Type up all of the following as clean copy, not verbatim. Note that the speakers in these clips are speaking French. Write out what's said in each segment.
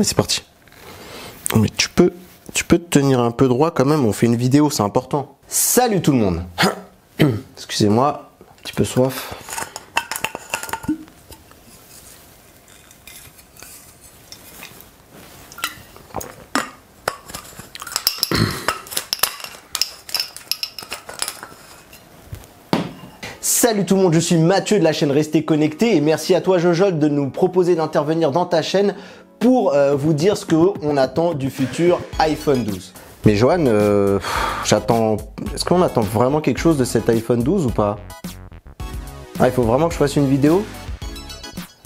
Allez, c'est parti. Mais tu peux te tenir un peu droit quand même, on fait une vidéo, c'est important. Salut tout le monde. Excusez-moi, un petit peu soif. Salut tout le monde, je suis Mathieu de la chaîne Restez Connectés et merci à toi Jojol de nous proposer d'intervenir dans ta chaîne pour vous dire ce qu'on attend du futur iPhone 12. Mais Johan, j'attends... Est-ce qu'on attend vraiment quelque chose de cet iPhone 12 ou pas? Ah, il faut vraiment que je fasse une vidéo?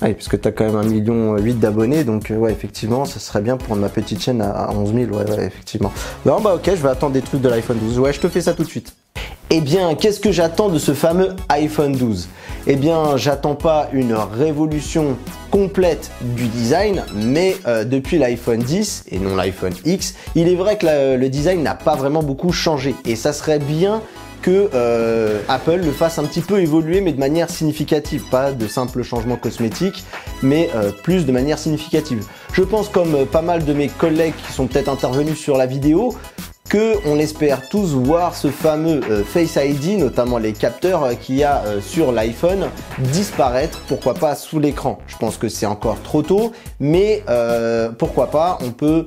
Ah oui, parce que tu as quand même 1,8 million d'abonnés, donc ouais, effectivement, ça serait bien pour ma petite chaîne à 11 000, ouais, effectivement. Non, bah ok, je vais attendre des trucs de l'iPhone 12. Ouais, je te fais ça tout de suite. Eh bien, qu'est-ce que j'attends de ce fameux iPhone 12? Eh bien, j'attends pas une révolution complète du design, mais depuis l'iPhone 10 et non l'iPhone X, il est vrai que le design n'a pas vraiment beaucoup changé et ça serait bien que Apple le fasse un petit peu évoluer, mais de manière significative, pas de simples changements cosmétiques, mais plus de manière significative. Je pense, comme pas mal de mes collègues qui sont peut-être intervenus sur la vidéo, on espère tous voir ce fameux Face ID, notamment les capteurs qu'il y a sur l'iPhone, disparaître, pourquoi pas sous l'écran. Je pense que c'est encore trop tôt, mais pourquoi pas, on peut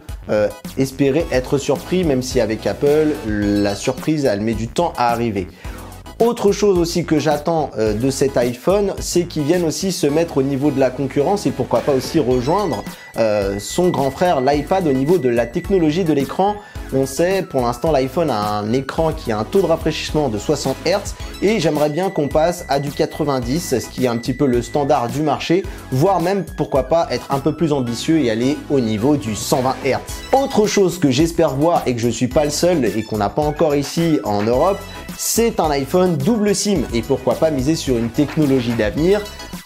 espérer être surpris, même si avec Apple, la surprise, elle met du temps à arriver. Autre chose aussi que j'attends de cet iPhone, c'est qu'il vienne aussi se mettre au niveau de la concurrence et pourquoi pas aussi rejoindre son grand frère, l'iPad, au niveau de la technologie de l'écran. On sait, pour l'instant, l'iPhone a un écran qui a un taux de rafraîchissement de 60 Hz et j'aimerais bien qu'on passe à du 90, ce qui est un petit peu le standard du marché, voire même, pourquoi pas, être un peu plus ambitieux et aller au niveau du 120 Hz. Autre chose que j'espère voir et que je suis pas le seul et qu'on n'a pas encore ici en Europe, c'est un iPhone double SIM et pourquoi pas miser sur une technologie d'avenir.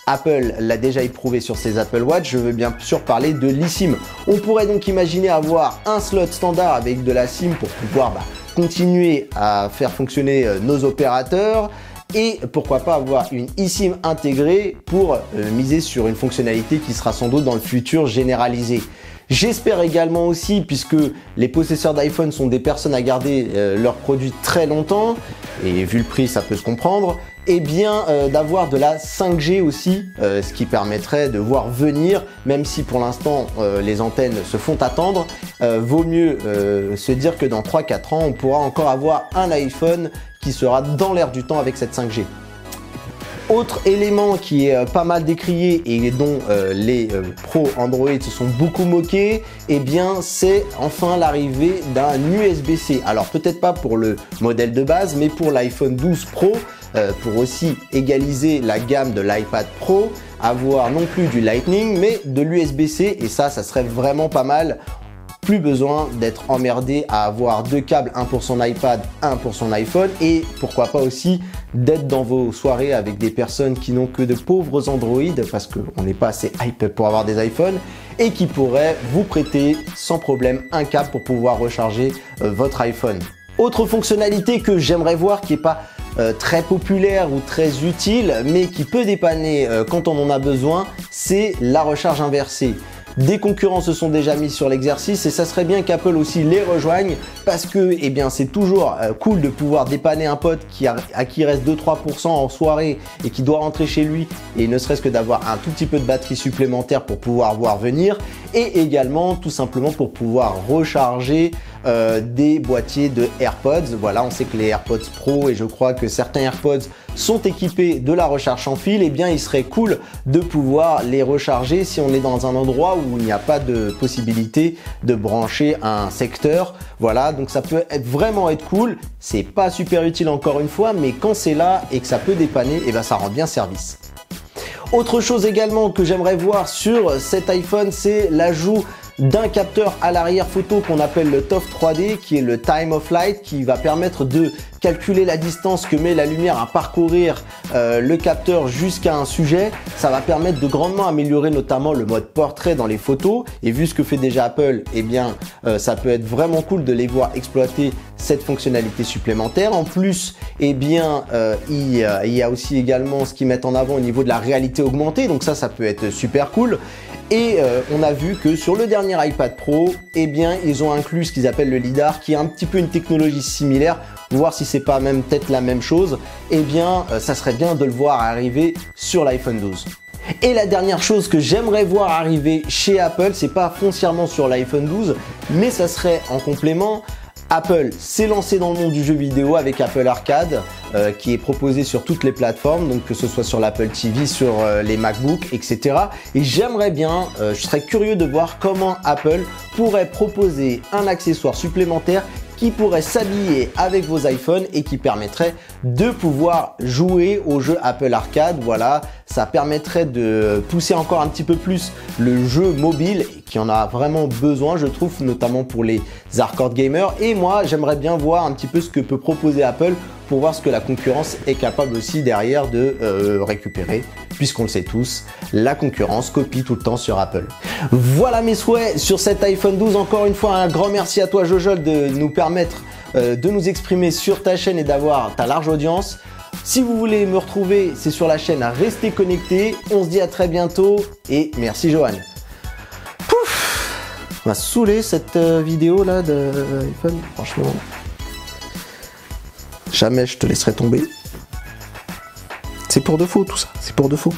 Apple l'a déjà éprouvé sur ses Apple Watch, je veux bien sûr parler de l'eSIM. On pourrait donc imaginer avoir un slot standard avec de la SIM pour pouvoir continuer à faire fonctionner nos opérateurs et pourquoi pas avoir une eSIM intégrée pour miser sur une fonctionnalité qui sera sans doute dans le futur généralisée. J'espère également aussi, puisque les possesseurs d'iPhone sont des personnes à garder leurs produits très longtemps, et vu le prix ça peut se comprendre, et bien d'avoir de la 5G aussi, ce qui permettrait de voir venir, même si pour l'instant les antennes se font attendre, vaut mieux se dire que dans 3-4 ans on pourra encore avoir un iPhone qui sera dans l'air du temps avec cette 5G. Autre élément qui est pas mal décrié et dont les pros Android se sont beaucoup moqués, eh bien c'est enfin l'arrivée d'un USB-C. Alors peut-être pas pour le modèle de base, mais pour l'iPhone 12 Pro, pour aussi égaliser la gamme de l'iPad Pro, avoir non plus du Lightning, mais de l'USB-C et ça serait vraiment pas mal. Plus besoin d'être emmerdé à avoir deux câbles, un pour son iPad, un pour son iPhone et pourquoi pas aussi d'être dans vos soirées avec des personnes qui n'ont que de pauvres Android parce qu'on n'est pas assez hype pour avoir des iPhones et qui pourraient vous prêter sans problème un câble pour pouvoir recharger votre iPhone. Autre fonctionnalité que j'aimerais voir qui n'est pas très populaire ou très utile mais qui peut dépanner quand on en a besoin, c'est la recharge inversée. Des concurrents se sont déjà mis sur l'exercice et ça serait bien qu'Apple aussi les rejoigne parce que eh bien c'est toujours cool de pouvoir dépanner un pote à qui reste 2-3% en soirée et qui doit rentrer chez lui et ne serait-ce que d'avoir un tout petit peu de batterie supplémentaire pour pouvoir voir venir et également tout simplement pour pouvoir recharger des boîtiers de AirPods. Voilà, on sait que les AirPods Pro et je crois que certains AirPods sont équipés de la recharge sans fil. Et bien il serait cool de pouvoir les recharger si on est dans un endroit où il n'y a pas de possibilité de brancher un secteur. Voilà, donc ça peut vraiment être cool. C'est pas super utile encore une fois, mais quand c'est là et que ça peut dépanner, et ben ça rend bien service. Autre chose également que j'aimerais voir sur cet iPhone, c'est l'ajout d'un capteur à l'arrière photo qu'on appelle le TOF 3D, qui est le Time of Flight, qui va permettre de calculer la distance que met la lumière à parcourir le capteur jusqu'à un sujet. Ça va permettre de grandement améliorer notamment le mode portrait dans les photos. Et vu ce que fait déjà Apple, eh bien ça peut être vraiment cool de les voir exploiter cette fonctionnalité supplémentaire. En plus, eh bien il y a aussi également ce qu'ils mettent en avant au niveau de la réalité augmentée. Donc ça peut être super cool. Et on a vu que sur le dernier iPad Pro, eh bien, ils ont inclus ce qu'ils appellent le LiDAR, qui est un petit peu une technologie similaire, voir si c'est pas même peut-être la même chose. Eh bien, ça serait bien de le voir arriver sur l'iPhone 12. Et la dernière chose que j'aimerais voir arriver chez Apple, c'est pas foncièrement sur l'iPhone 12, mais ça serait en complément. Apple s'est lancé dans le monde du jeu vidéo avec Apple Arcade qui est proposé sur toutes les plateformes, donc que ce soit sur l'Apple TV, sur les MacBooks, etc. Et j'aimerais bien, je serais curieux de voir comment Apple pourrait proposer un accessoire supplémentaire qui pourrait s'habiller avec vos iPhones et qui permettrait de pouvoir jouer au jeu Apple Arcade. Voilà, ça permettrait de pousser encore un petit peu plus le jeu mobile qui en a vraiment besoin, je trouve, notamment pour les hardcore gamers. Et moi, j'aimerais bien voir un petit peu ce que peut proposer Apple pour voir ce que la concurrence est capable aussi derrière de récupérer, puisqu'on le sait tous, la concurrence copie tout le temps sur Apple. Voilà mes souhaits sur cet iPhone 12. Encore une fois, un grand merci à toi Jojol de nous permettre de nous exprimer sur ta chaîne et d'avoir ta large audience. Si vous voulez me retrouver, c'est sur la chaîne Restez Connectés. On se dit à très bientôt et merci Johan. Pouf, on m'a saoulé cette vidéo là de iPhone, franchement. Jamais je te laisserai tomber. C'est pour de faux tout ça, c'est pour de faux.